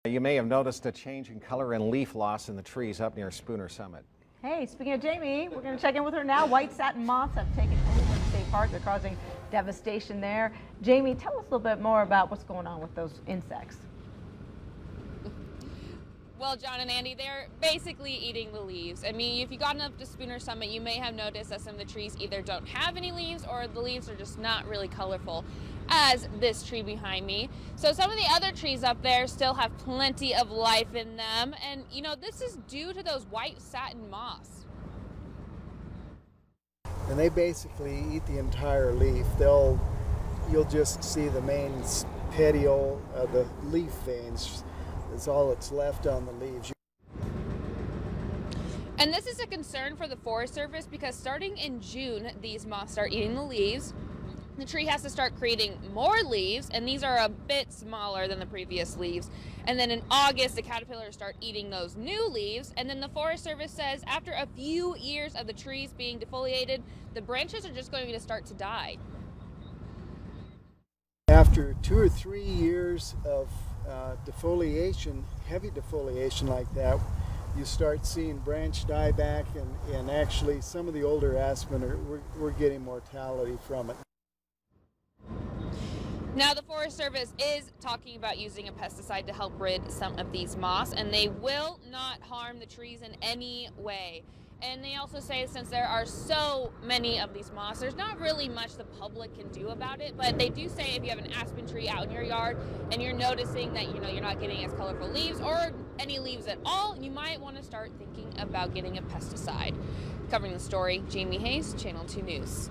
You may have noticed a change in color and leaf loss in the trees up near Spooner Summit. Hey, speaking of Jamie, we're going to check in with her now. White satin moths have taken over the state park. They're causing devastation there. Jamie, tell us a little bit more about what's going on with those insects. Well, John and Andy, they're basically eating the leaves. I mean, if you've gotten up to Spooner Summit, you may have noticed that some of the trees either don't have any leaves or the leaves are just not really colorful, as this tree behind me. So some of the other trees up there still have plenty of life in them. And, you know, this is due to those white satin moths. And they basically eat the entire leaf. You'll just see the main petiole of the leaf veins. That's all that's left on the leaves. And this is a concern for the Forest Service because starting in June, these moths start eating the leaves. The tree has to start creating more leaves, and these are a bit smaller than the previous leaves. And then in August, the caterpillars start eating those new leaves. And then the Forest Service says after a few years of the trees being defoliated, the branches are just going to start to die. After 2 or 3 years of defoliation, heavy defoliation like that, you start seeing branch dieback, and actually some of the older aspen we're getting mortality from it. Now the Forest Service is talking about using a pesticide to help rid some of these moths, and they will not harm the trees in any way. And they also say since there are so many of these moths, there's not really much the public can do about it, but they do say if you have an aspen tree out in your yard and you're noticing that you're not getting as colorful leaves or any leaves at all, you might want to start thinking about getting a pesticide. Covering the story, Jamie Hayes, Channel 2 News.